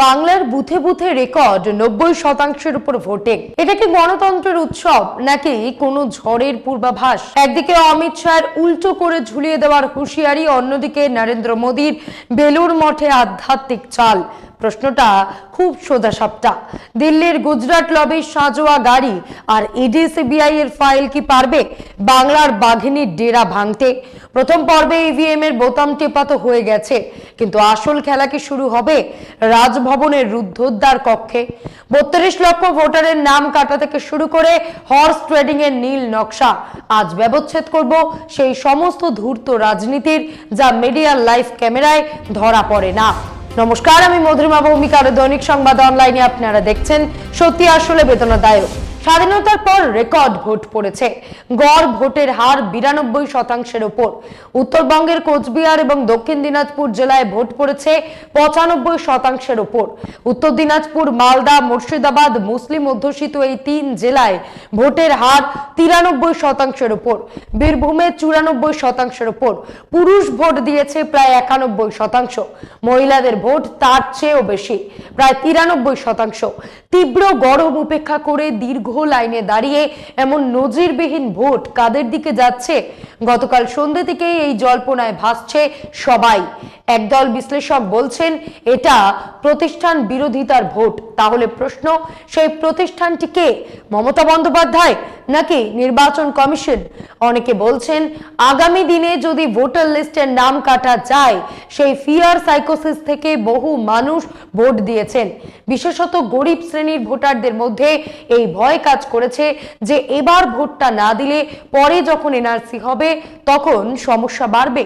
বাংলার বুথে বুথে রেকর্ড 90% উপর ভোটিং। এটা কি গণতন্ত্রের উৎসব নাকি কোনো ঝড়ের পূর্বাভাস? একদিকে অমিত শাহের উল্টো করে ঝুলিয়ে দেওয়ার হুঁশিয়ারি, অন্যদিকে নরেন্দ্র মোদীর বেলুর মঠে আধ্যাত্মিক চাল। প্রশ্নটা খুব সোজাসাপটা। দিল্লির গুজরাট লবির সাজোয়া গাড়ি আর ইডি সিবিআই এর ফাইল কি পারবে বাংলার বাঘিনীর ডেরা ভাঙতে? প্রথম পর্বে ইভিএম এর বোতাম টেপা তো হয়ে গেছে, কিন্তু আসল খেলা কি শুরু হবে রাজভবনের রুদ্ধদ্বার কক্ষে? 32 লক্ষ ভোটারের নাম কাটা থেকে শুরু করে হর্স ট্রেডিং এর নীল নকশা। আজ ব্যবচ্ছেদ করব সেই সমস্ত ধূর্ত রাজনীতির যা মিডিয়ার লাইভ ক্যামেরায় ধরা পড়ে না। নমস্কার, আমি মধুরিমা ভৌমিকা, দৈনিক সংবাদ অনলাইনে আপনারা দেখছেন। সত্যি আসলে বেদনাদায়ক। স্বাধীনতার পর রেকর্ড ভোট পড়েছে। গড় ভোটের হার 92%-এর উপর। উত্তরবঙ্গের কোচবিহার এবং দক্ষিণ দিনাজপুর জেলায় ভোট পড়েছে 95%-এর উপর। উত্তর দিনাজপুর, মালদা, মুর্শিদাবাদ মুসলিম অধ্যুষিত এই 3 জেলায় ভোটের হার 93%-এর উপর। বীরভূমে 94%-এর উপর। পুরুষ ভোট দিয়েছে প্রায় 91%। মহিলাদের ভোট তার চেয়েও বেশি, প্রায় 93%। তীব্র গরম উপেক্ষা করে দীর্ঘ লাইনে দাঁড়িয়ে এমন নজিরবিহীন ভোট কাদের দিকে যাচ্ছে? গতকাল সন্ধ্যে থেকেই এই জল্পনায় ভাসছে সবাই। একদল বিশ্লেষক বলছেন এটা প্রতিষ্ঠান বিরোধিতার ভোট। তাহলে প্রশ্ন, সেই প্রতিষ্ঠানটি কে? মমতা বন্দ্যোপাধ্যায় নাকি নির্বাচন কমিশন? অনেকে বলছেন আগামী দিনে যদি ভোটার লিস্টের নাম কাটা যায়, সেই ফিয়ার সাইকোসিস থেকে বহু মানুষ ভোট দিয়েছেন। বিশেষত গরিব শ্রেণীর ভোটারদের মধ্যে এই ভয় কাজ করেছে যে এবার ভোটটা না দিলে পরে যখন এনআরসি হবে তখন সমস্যা বাড়বে।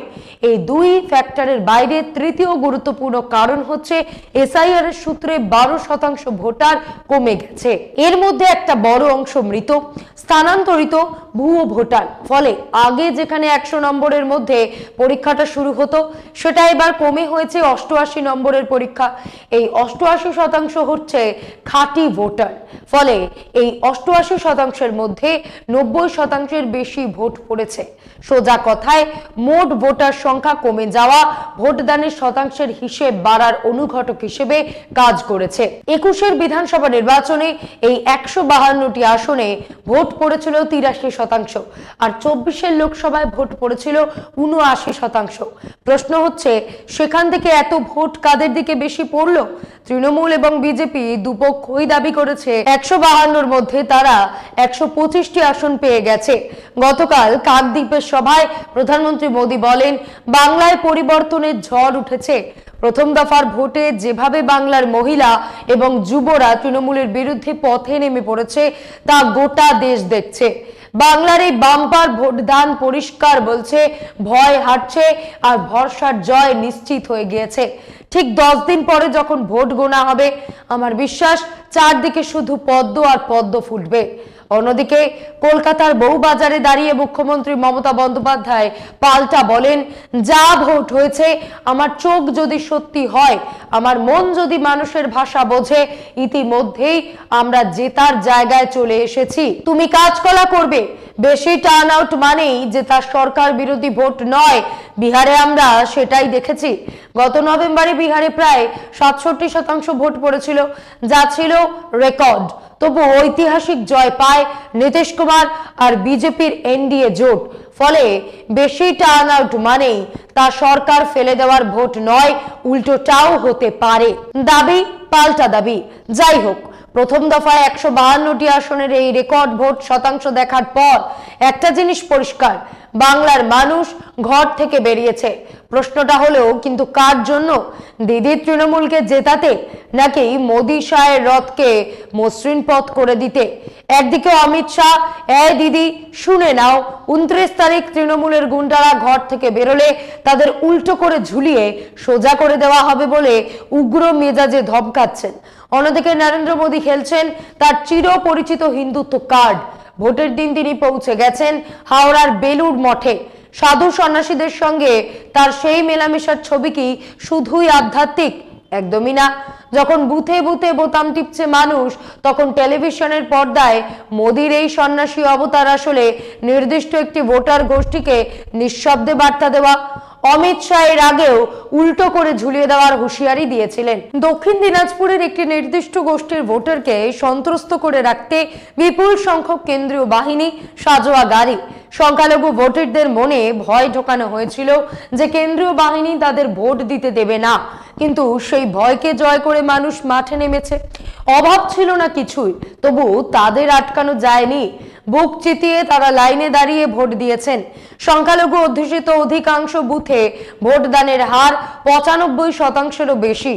এই দুই ফ্যাক্টরের বাইরে তৃতীয় গুরুত্বপূর্ণ কারণ হচ্ছে এসআইআর এর সূত্রে 12% ভোটার কমে গেছে। এর মধ্যে একটা বড় অংশ মৃত, স্থানান্তরিত ভুয়ো ভোটার। ফলে আগে যেখানে 100 নম্বরের মধ্যে পরীক্ষাটা শুরু হতো, সেটা এবার কমে হয়েছে 88 নম্বরের পরীক্ষা। এই 88% হচ্ছে খাঁটি ভোটার। ফলে এই 88%-এর মধ্যে 90%-এর বেশি ভোট পড়েছে। সোজা কথায় মোট ভোটার সংখ্যা কমে যাওয়া ভোটদানের শতাংশের হিসেব বাড়ার অনুঘটক হিসেবে কাজ করেছে। 21-এর বিধানসভা নির্বাচনে এই 152টি আসনে ভোট পড়েছিল 83%, আর 24-এর লোকসভায় ভোট পড়েছিল 79%। প্রশ্ন হচ্ছে সেখান থেকে এত ভোট কাদের দিকে বেশি পড়লো? তৃণমূল এবং বিজেপি দুপক্ষই দাবি করেছে 152-র মধ্যে তারা 125টি আসন পেয়ে গেছে। গতকাল কাকদ্বীপের সভায় প্রধানমন্ত্রী মোদী বলেন, বাংলায় পরিবর্তনের ঝড় উঠেছে। প্রথম দফার ভোটে যেভাবে বাংলার মহিলা এবং যুবরা তৃণমূলের বিরুদ্ধে পথে নেমে পড়েছে তা গোটা দেশ দেখছে। বাংলার এই বাম্পার ভোটদান পরিষ্কার বলছে ভয় হারছে আর ভরসার জয় নিশ্চিত হয়ে গিয়েছে। ঠিক 10 দিন পরে যখন ভোট গোনা হবে, আমার বিশ্বাস চারদিকে শুধু পদ্ম আর পদ্ম ফুটবে। অন্যদিকে কলকাতার বউবাজারে দাঁড়িয়ে মুখ্যমন্ত্রী মমতা বন্দ্যোপাধ্যায় পাল্টা বলেন, যা ভোট হয়েছে আমার চোখ যদি সত্যি হয়, আমার মন যদি মানুষের ভাষা বোঝে, ইতিমধ্যেই আমরা জেতার জায়গায় চলে এসেছি। তুমি কাজকলা করবে। বেশি টার্ন আউট মানেই যে তার সরকার বিরোধী ভোট নয়। বিহারে আমরা সেটাই দেখেছি। গত নভেম্বরে বিহারে প্রায় 67% ভোট পড়েছিল, যা ছিল রেকর্ড। তবু ঐতিহাসিক জয় পায় নীতিশ কুমার আর বিজেপির এনডিএ জোট। ফলে বেশি টার্ন আউট মানেই তা সরকার ফেলে দেওয়ার ভোট নয়, উল্টোটাও হতে পারে। দাবি পাল্টা দাবি। যাই হোক, প্রথম দফায় 152টি আসনের এই রেকর্ড ভোট শতাংশ দেখার পর একটা জিনিস পরিষ্কার, বাংলার মানুষ ঘর থেকে বেরিয়েছে। প্রশ্নটা হলো কিন্তু কার জন্য? দিদি তৃণমূলকে জেতাতে নাকি মোদী শাহের রথকে মসৃণ পথ করে দিতে? একদিকে অমিত শাহ, দিদি শুনে নাও, 29 তারিখ তৃণমূলের গুন্ডারা ঘর থেকে বেরোলে তাদের উল্টো করে ঝুলিয়ে সোজা করে দেওয়া হবে বলে উগ্র মেজাজে ধমকাচ্ছেন। অন্যদিকে নরেন্দ্র মোদী খেলছেন তার চিরপরিচিত হিন্দুত্ব কার্ড। ভোটের দিন তিনি পৌঁছে গেছেন হাওড়ার বেলুর মঠে। সাধু সন্ন্যাসীদের সঙ্গে তার সেই মেলামেশার ছবি কি শুধুই আধ্যাত্মিক? একদমই না। যখন বুথে বুথে বোতাম টিপছে মানুষ, তখন টেলিভিশনের পর্দায় মোদির এই সন্ন্যাসী অবতার আসলে নির্দিষ্ট একটি ভোটার গোষ্ঠীকে নিঃশব্দে বার্তা দেওয়া। অমিত শাহ এর আগেও উল্টো করে ঝুলিয়ে দেওয়ার হুঁশিয়ারি দিয়েছিলেন। দক্ষিণ দিনাজপুরের একটি নির্দিষ্ট গোষ্ঠীর ভোটারকে সন্ত্রস্ত করে রাখতে বিপুল সংখ্যক কেন্দ্রীয় বাহিনী, সাজোয়া গাড়ি, সংখ্যালঘু ভোটারদের মনে ভয় ঢোকানো হয়েছিল যে কেন্দ্রীয় বাহিনী তাদের ভোট দিতে দেবে না। কিন্তু সেই ভয়কে জয় করে মানুষ মাঠে নেমেছে। অভাব ছিল না কিছুই, তবু তাদের আটকানো যায়নি। বুক চিতিয়ে তারা লাইনে দাঁড়িয়ে ভোট দিয়েছেন। সংখ্যালঘু অধ্যুষিত অধিকাংশ বুথে ভোটদানের হার 95%-এরও বেশি।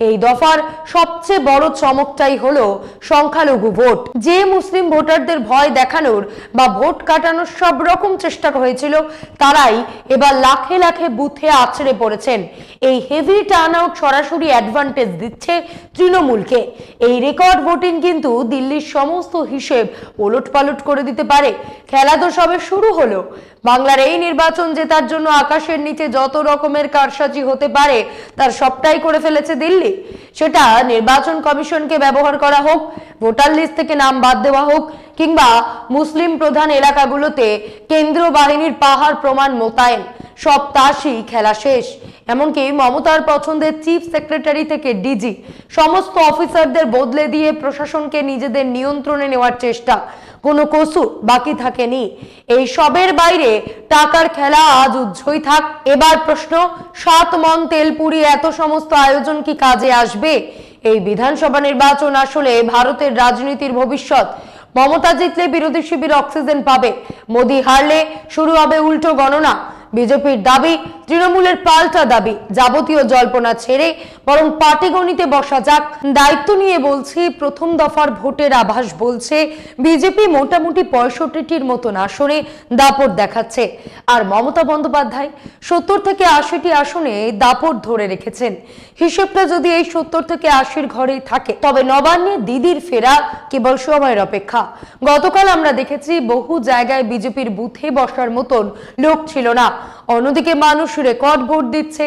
এই দফার সবচেয়ে বড় চমকটাই হলো সংখ্যালঘু ভোট। যে মুসলিম ভোটারদের ভয় দেখানোর বা ভোট কাটানোর সব রকম চেষ্টা হয়েছিল, তারাই এবার লাখে লাখে বুথে আছড়ে পড়েছেন। এই হেভি টার্ন আউট সরাসরি অ্যাডভান্টেজ দিচ্ছে তৃণমূলকে। এই রেকর্ড ভোটিং কিন্তু দিল্লির সমস্ত হিসেব ওলটপালট করে দিতে পারে। খেলা তো সবে শুরু হলো। বাংলার এই নির্বাচন জেতার জন্য আকাশের নিচে যত রকমের কারসাজি হতে পারে তার সবটাই করে ফেলেছে দিল্লি। সেটা নির্বাচন কমিশনকে ব্যবহার করা হোক, ভোটার লিস্ট থেকে নাম বাদ দেওয়া হোক, কিংবা মুসলিম প্রধান এলাকাগুলোতে কেন্দ্রীয় বাহিনীর পাহাড় প্রমাণ মোতায়েন, সব তাসই খেলা শেষ। এমনকি মমতার পছন্দের চিফ সেক্রেটারি থেকে ডিজি সমস্ত অফিসারদের বদলে দিয়ে প্রশাসনকে নিজেদের নিয়ন্ত্রণে নেওয়ার চেষ্টা, কোনো কসুর বাকি থাকেনি। এই সবের বাইরে টাকার খেলা আজ উজ্জ্বল থাক। এবার প্রশ্ন, 7 মন তেলপুরি এত সমস্ত আয়োজন কি কাজে আসবে? এই বিধানসভা নির্বাচন আসলে ভারতের রাজনীতির ভবিষ্যৎ। মমতা জিতলে বিরোধী শিবির অক্সিজেন পাবে, মোদী হারলে শুরু হবে উল্টো গণনা। বিজেপির দাবি, তৃণমূলের পাল্টা দাবি, যাবতীয় জল্পনা ছেড়ে বরং পাটিগণিতে বসা যাক। দায়িত্ব নিয়ে বলছি, প্রথম দফার ভোটের আভাস বলছে বিজেপি মোটামুটি 65টির মতন আসনে দাপট দেখাচ্ছে। আর মমতা বন্দ্যোপাধ্যায় 70 থেকে 80টি আসনে দাপট ধরে রেখেছেন। হিসেবটা যদি এই 70 থেকে 80-র ঘরেই থাকে, তবে নবান্নে দিদির ফেরা কেবল সময়ের অপেক্ষা। গতকাল আমরা দেখেছি বহু জায়গায় বিজেপির বুথে বসার মতন লোক ছিল না। অন্যদিকে মানুষ রেকর্ড ভোট দিচ্ছে।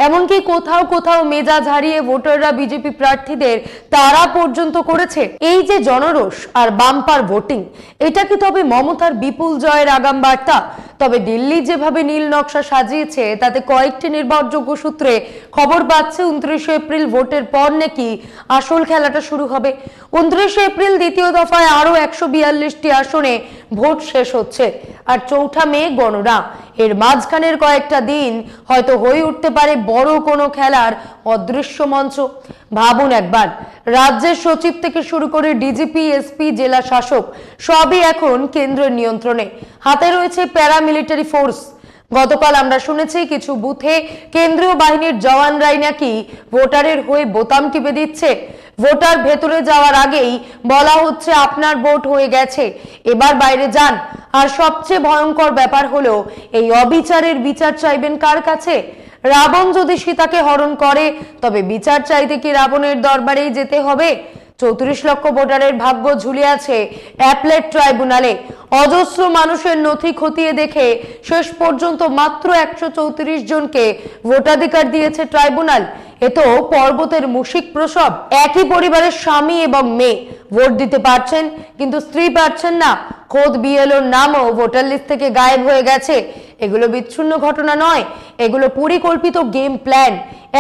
এমনকি কোথাও কোথাও মেজাজ হারিয়ে ভোটাররা বিজেপি প্রার্থীদের তারা পর্যন্ত করেছে। এই যে জনরোষ আর বাম্পার ভোটিং, এটা কি তবে মমতার বিপুল জয়ের আগাম বার্তা? তবে দিল্লি যেভাবে নীল নকশা সাজিয়েছে, তাতে কয়েকটি নির্ভরযোগ্য সূত্রে খবর পাচ্ছে 29 এপ্রিল ভোটের পর নাকি আসল খেলাটা শুরু হবে। 29 এপ্রিল দ্বিতীয় দফায় আরো 142টি আসনে ভোট শেষ হচ্ছে, আর 4 মে গণনা। এর মাঝখানের কয়েকটা দিন হয়তো হয়ে উঠতে পারে বড় কোনো খেলার অদৃশ্য মঞ্চ। ভাবুন একবার, রাজ্যের সচিব থেকে শুরু করে ডিজিপি, এসপি, জেলা শাসক সবই এখন কেন্দ্রের নিয়ন্ত্রণে। হাতে রয়েছে প্যারামিলিটারি ফোর্স। গতকাল আমরা শুনেছি কিছু বুথে কেন্দ্রীয় বাহিনীর জওয়ানরাই নাকি ভোটারের হয়ে বোতাম টিপে দিচ্ছে। ভোটার ভেতরে যাওয়ার আগেই বলা হচ্ছে আপনার ভোট হয়ে গেছে, এবার বাইরে যান। আর সবচেয়ে ভয়ঙ্কর ব্যাপার হলো, এই অবিচারের বিচার চাইবেন কার কাছে? রাবণ যদি সীতাকে হরণ করে, তবে বিচার চাইতে কি রাবণের দরবারেই যেতে হবে? 34 লক্ষ ভোটারের ভাগ্য ঝুলে আছে অ্যাপলেট ট্রাইব্যুনালে। অজস্র মানুষের নথি খতিয়ে দেখে শেষ পর্যন্ত মাত্র 134 জনকে ভোটাধিকার দিয়েছে ট্রাইব্যুনাল। এ তো পর্বতের মুশিক প্রসব। একই পরিবারের স্বামী এবং মেয়ে ভোট দিতে পারছেন, কিন্তু স্ত্রী পারছেন না। খোদ বিএলওর নামও ভোটার লিস্ট থেকে গায়েব হয়ে গেছে। এগুলো বিচ্ছিন্ন ঘটনা নয়, এগুলো পরিকল্পিত গেম প্ল্যান।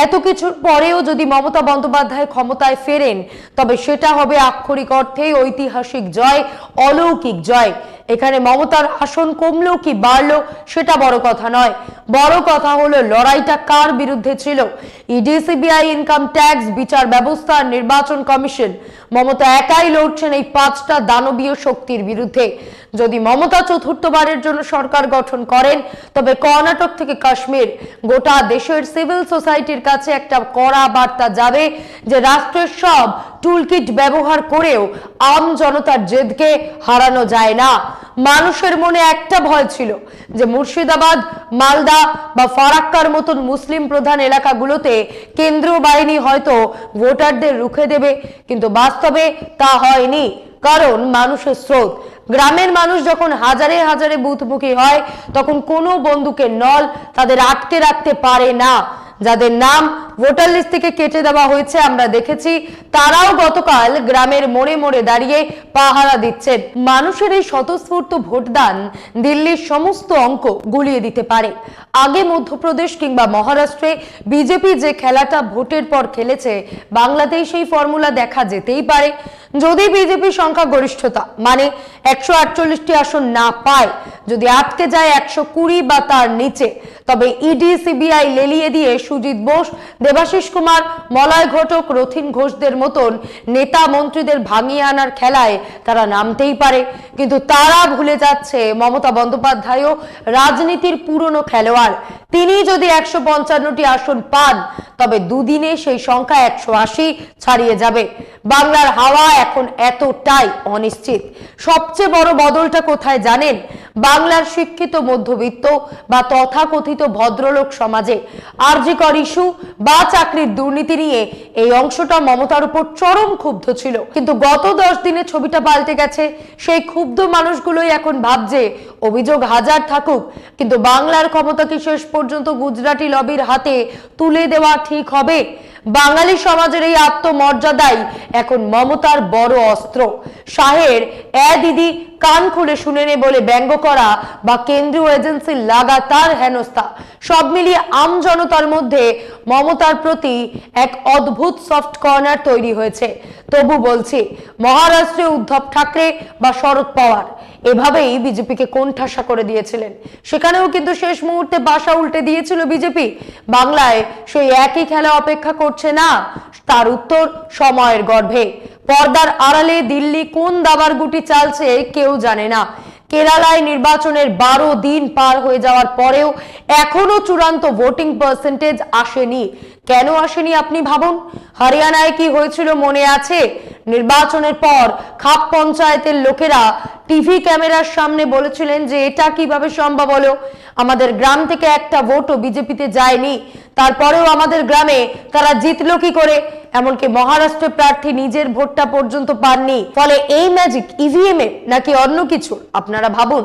এত কিছুর পরেও যদি মমতা বন্দ্যোপাধ্যায় ক্ষমতায় ফেরেন, তবে সেটা হবে আক্ষরিক অর্থেই ঐতিহাসিক জয়, অলৌকিক জয়। এখানে মমতার আসন কমলো কি বাড়লো সেটা বড় কথা নয়, বড় কথা হলো লড়াইটা কার বিরুদ্ধে ছিল। ইডি, সিবিআই, ইনকাম ট্যাক্স, বিচার ব্যবস্থা, নির্বাচন কমিশন। মমতা একাই লড়ছেন এই 5টা দানবীয় শক্তির বিরুদ্ধে। যদি মমতা চতুর্থবারের জন্য সরকার গঠন করেন, তবে কর্ণাটক থেকে কাশ্মীর গোটা দেশের সিভিল সোসাইটির কাছে একটা কড়া বার্তা যাবে যে রাষ্ট্রের সব টুলকিট ব্যবহার করেও আম জনতার জেদকে হারানো যায় না। মানুষের মনে একটা ভয় ছিল যে মুর্শিদাবাদ, মালদা বা ফারাক্কার মতন মুসলিম প্রধান এলাকাগুলোতে কেন্দ্রীয় বাহিনী হয়তো ভোটারদের রুখে দেবে, কিন্তু বাস্তবে তা হয়নি। কারণ মানুষের স্রোত। গ্রামের মানুষ যখন হাজারে হাজারে বুথমুখী হয়, তখন কোনো বন্দুকের নল তাদের আটকে রাখতে পারে না। যাদের নাম ভোটার লিস্ট থেকে কেটে দেওয়া হয়েছে আমরা দেখেছি, তারাও গতকাল গ্রামের মোড়ে মোড়ে দাঁড়িয়ে পাহারা দিচ্ছেন। মানুষের এই স্বতঃস্ফূর্ত ভোটদান দিল্লির সমস্ত অঙ্ক গুলিয়ে দিতে পারে। আগে মধ্যপ্রদেশ কিংবা মহারাষ্ট্রে বিজেপি যে খেলাটা ভোটের পর খেলেছে, বাংলাতেই সেই ফর্মুলা দেখা যেতেই পারে। যদি বিজেপি সংখ্যাগরিষ্ঠতা মানে 148টি আসন না পায়, যদি আটকে যায় 120 বা তার নিচে, তবে ইডি সিবিআই লেলিয়ে দিয়ে সুজিত বোস, দেবাশিস কুমার, মলয় ঘটক, রথিন ঘোষদের মতন নেতা মন্ত্রীদের ভাঙিয়ে আনার খেলায় তারা নামতেই পারে। কিন্তু তারা ভুলে যাচ্ছে মমতা বন্দ্যোপাধ্যায়ও রাজনীতির পুরনো খেলোয়াড়। তিনি যদি 155টি আসন পান, তবে দুদিনে সেই সংখ্যা 180 ছাড়িয়ে যাবে। বাংলার হাওয়া এখন এতটাই অনিশ্চিত। সবচেয়ে বড় বদলটা কোথায় জানেন? বাংলার শিক্ষিত মধ্যবিত্ত বা তথাকথিত ভদ্রলোক সমাজে আরজি কর ইস্যু বা চাকরির দুর্নীতি নিয়ে এই অংশটা মমতার উপর চরম ক্ষুব্ধ ছিল। কিন্তু গত 10 দিনে ছবিটা পাল্টে গেছে। সেই ক্ষুব্ধ মানুষগুলোই এখন ভাবছে অভিযোগ হাজার থাকুক, কিন্তু বাংলার ক্ষমতা কি শেষ পর্যন্ত গুজরাটি লবির হাতে তুলে দেওয়া ঠিক হবে? বাঙালি সমাজের এই আত্মমর্যাদাই এখন মমতার বড় অস্ত্র। শাহের দিদি কান খুলে শুনে নে বলে ব্যঙ্গ করা বা কেন্দ্রীয় এজেন্সির লাগাতার হেনস্থা, সব মিলিয়ে আম জনতার মধ্যে মমতার প্রতি এক অদ্ভুত সফট কর্নার তৈরি হয়েছে। তবু বলছি, মহারাষ্ট্রে উদ্ধব ঠাকরে বা শরদ পাওয়ার এভাবেই বিজেপিকে কোণঠাসা করে দিয়েছিলেন। সেখানেও কিন্তু শেষ মুহূর্তে বাসা উল্টে দিয়েছিল বিজেপি। বাংলায় সেই একই খেলা অপেক্ষা করছে না? তার উত্তর সময়ের গর্ভে। পর্দার আড়ালে দিল্লি কোন দাবার গুটি চালছে কেউ জানে না। কেরালায় নির্বাচনের 12 দিন পার হয়ে যাওয়ার পরেও এখনো চূড়ান্ত ভোটিং পার্সেন্টেজ আসেনি। কেন আসেনি আপনি ভাবুন। হরিয়ানায় কি হয়েছিল মনে আছে? নির্বাচনের পর খাপ পঞ্চায়েতের লোকেরা টিভি ক্যামেরার সামনে বলেছিলেন যে এটা কিভাবে সম্ভব হলো, আমাদের গ্রাম থেকে একটা ভোটও বিজেপিতে যায়নি, তারপরেও আমাদের গ্রামে তারা জিতলো কি করে? এমনকি মহারাষ্ট্রের প্রার্থী নিজের ভোটটা পর্যন্ত পাননি। ফলে এই ম্যাজিক ইভিএম এ নাকি অন্য কিছু? আপনারা ভাবুন।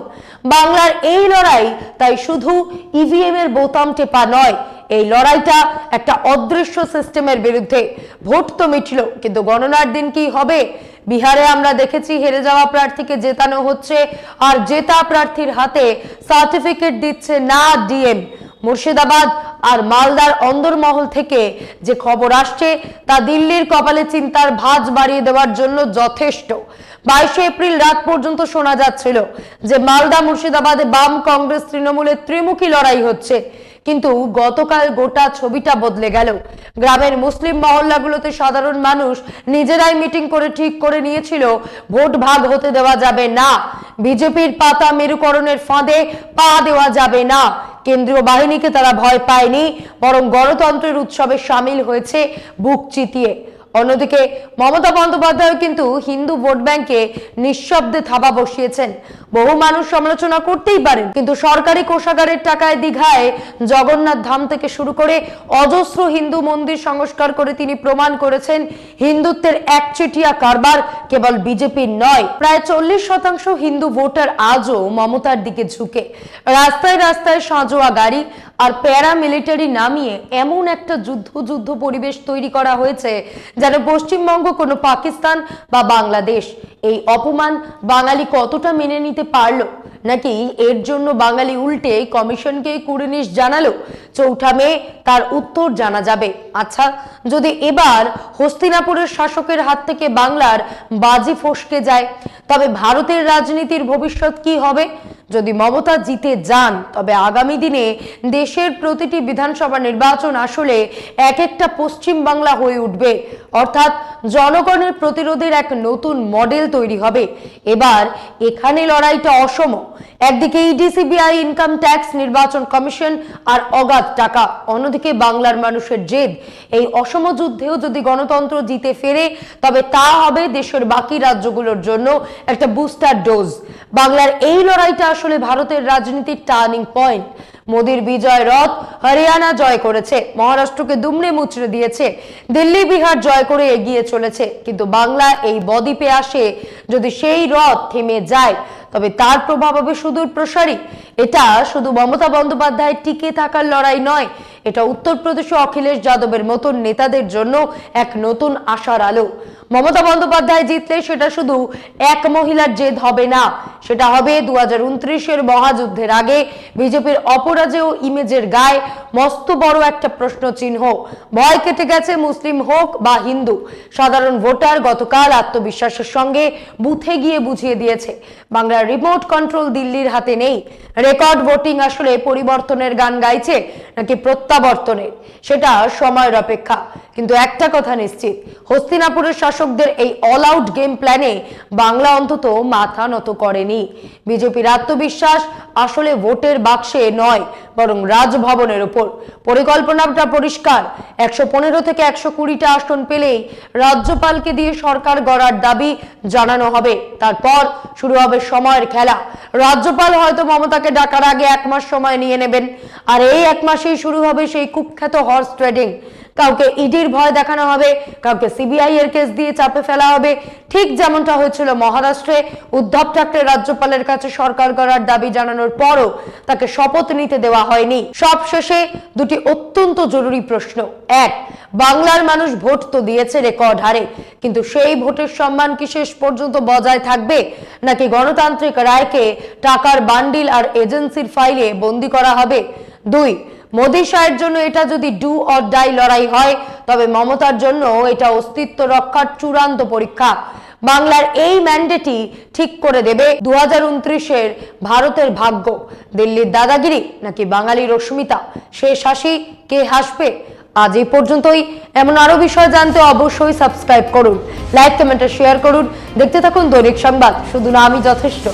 বাংলার এই লড়াই তাই শুধু ইভিএম এর বোতাম টেপা নয়, এই লড়াইটা একটা অদৃশ্য সিস্টেমের বিরুদ্ধে। ভোট তো মিটল, কিন্তু গণনার দিন কি হবে? বিহারে আমরা দেখেছি হেরে যাওয়া প্রার্থীকে জেতানো হচ্ছে, আর জেতা প্রার্থীর হাতে সার্টিফিকেট দিচ্ছে না ডিএম। মুর্শিদাবাদ আর মালদার অন্দরমহল থেকে যে খবর আসছে তা দিল্লির কপালে চিন্তার ভাঁজ বাড়িয়ে দেওয়ার জন্য যথেষ্ট। 22 এপ্রিল রাত পর্যন্ত শোনা যাচ্ছিল যে মালদা মুর্শিদাবাদে বাম কংগ্রেস তৃণমূলের ত্রিমুখী লড়াই হচ্ছে, কিন্তু গতকাল গোটা ছবিটা বদলে গেল। গ্রামের মুসলিম মহল্লাগুলোতে সাধারণ মানুষ নিজেরাই মিটিং করে ঠিক করে নিয়েছিল ভোট ভাগ হতে দেওয়া যাবে না, বিজেপির পাতা মেরুকরণের ফাঁদে পা দেওয়া যাবে না। কেন্দ্রীয় বাহিনীকে তারা ভয় পায়নি, বরং গণতন্ত্রের উৎসবে সামিল হয়েছে বুক চিতিয়ে। অন্যদিকে মমতা বন্দ্যোপাধ্যায় কিন্তু হিন্দু ভোট ব্যাংকে নিঃশব্দে থাবা বসিয়েছেন। বহু মানুষ সমালোচনা করতেই পারেন, কিন্তু সরকারি কোষাগারের টাকায় দীঘায় জগন্নাথ ধাম থেকে শুরু করে অজস্র হিন্দু মন্দির সংস্কার করে তিনি প্রমাণ করেছেন হিন্দুত্বের একচেটিয়া কারবার কেবল বিজেপির নয়। প্রায় 40% হিন্দু ভোটার আজও মমতার দিকে ঝুঁকে। রাস্তায় রাস্তায় সাঁজোয়া গাড়ি আর প্যারামিলিটারি নামিয়ে এমন একটা যুদ্ধ পরিবেশ তৈরি করা হয়েছে যেন পশ্চিমবঙ্গ কোনো পাকিস্তান বা বাংলাদেশ। এই অপমান বাঙালি কতটা মেনে নিতে পারলো, নাকি এর জন্য বাঙালি উল্টে কমিশনকে কুড়িনিশ জানালো? 4 মে তার উত্তর জানা যাবে। আচ্ছা, যদি এবার হস্তিনাপুরের শাসকের হাত থেকে বাংলার বাজি ফসকে যায়, তবে ভারতের রাজনীতির ভবিষ্যৎ কি হবে? যদি মমতা জিতে যান, তবে আগামী দিনে দেশের প্রতিটি বিধানসভা নির্বাচন আসলে এক একটা পশ্চিম বাংলা হয়ে উঠবে, অর্থাৎ জনগণের প্রতিরোধের এক নতুন মডেল তৈরি হবে। এবার এখানে লড়াইটা অসম। একদিকে ইডি সিবিআই, ইনকাম ট্যাক্স, নির্বাচন কমিশন আর অগাধ টাকা, অন্যদিকে বাংলার মানুষের জেদ। এই অসম যুদ্ধেও যদি গণতন্ত্র জিতে ফেরে, তবে তা হবে দেশের বাকি রাজ্যগুলোর জন্য একটা বুস্টার ডোজ। বাংলার এই লড়াইটা আসলে ভারতের রাজনীতির টার্নিং পয়েন্ট। মোদির বিজয় রথ হরিয়ানা জয় করেছে, মহারাষ্ট্রকে দুমড়ে মুচড়ে দিয়েছে, দিল্লি বিহার জয় করে এগিয়ে চলেছে, কিন্তু বাংলা এই বদ্বীপে আসে যদি সেই রথ থেমে যায়, তবে তার প্রভাব হবে সুদূর প্রসারী। এটা শুধু মমতা বন্দ্যোপাধ্যায়ের টিকে থাকার লড়াই নয়, এটা উত্তরপ্রদেশে অখিলেশ যাদবের মতন নেতাদের জন্য এক নতুন আশার আলো। মমতা বন্দ্যোপাধ্যায় জিতলে সেটা শুধু এক মহিলার জেদ হবে না, সেটা হবে 2029-এর মহাযুদ্ধের আগে বিজেপির অপরাজেয় ইমেজের গায়ে মস্ত বড় একটা প্রশ্ন চিহ্ন। ভয় কেটে গেছে, মুসলিম হোক বা হিন্দু, সাধারণ ভোটার গতকাল আত্মবিশ্বাসের সঙ্গে বুথে গিয়ে বুঝিয়ে দিয়েছে বাংলার রিমোট কন্ট্রোল দিল্লির হাতে নেই। রেকর্ড ভোটিং আসলে পরিবর্তনের গান গাইছে নাকি প্রত্যাবর্তনের, সেটা সময়ের অপেক্ষা। কিন্তু একটা কথা নিশ্চিত, হস্তিনাপুরের শাসকদের এই অল আউট গেম প্ল্যানে বাংলা অন্তত মাথা নত করেনি। বিজেপির আত্মবিশ্বাস আসলে ভোটের বাক্সে নয়, বরং রাজভবনের উপর। পরিকল্পনাটা পরিষ্কার, 115 থেকে 120টা আসন পেলেই রাজ্যপালকে দিয়ে সরকার গড়ার দাবি জানানো হবে। তারপর শুরু হবে সময়ের খেলা। রাজ্যপাল হয়তো মমতাকে ডাকার আগে 1 মাস সময় নিয়ে নেবেন, আর এই 1 মাসেই শুরু হবে সেই কুখ্যাত হর্স ট্রেডিং। কাউকে ইডির ভয় দেখানো হবে, কাউকে সিবিআই এর কেস দিয়ে চাপে ফেলা হবে, ঠিক যেমনটা হয়েছিল মহারাষ্ট্রে। উদ্ধব ঠাকরে রাজ্যপালের কাছে সরকার গড়ার দাবি জানানোর পরও তাকে শপথ নিতে দেওয়া হয়নি। সব শেষে দুটি অত্যন্ত জরুরি প্রশ্ন। এক, বাংলার মানুষ ভোট তো দিয়েছে রেকর্ড হারে, কিন্তু সেই ভোটের সম্মান কি শেষ পর্যন্ত বজায় থাকবে, নাকি গণতান্ত্রিক রায়কে টাকার বান্ডিল আর এজেন্সির ফাইলে বন্দী করা হবে? দুই, মোদী শাহের জন্য এটা যদি ডু অর ডাই লড়াই হয়, তবে মমতার জন্য এটা অস্তিত্ব রক্ষার চূড়ান্ত পরীক্ষা। বাংলার এই ম্যান্ডেটই ঠিক করে দেবে 2029-এর ভারতের ভাগ্য। দিল্লির দাদাগিরি নাকি বাঙালির অস্মিতা, শেষ হাসি কে হাসবে? আজ এই পর্যন্তই। এমন আরো বিষয় জানতে অবশ্যই সাবস্ক্রাইব করুন, লাইক কমেন্ট শেয়ার করুন। দেখতে থাকুন দৈনিক সংবাদ, শুধু না আমি যথেষ্ট।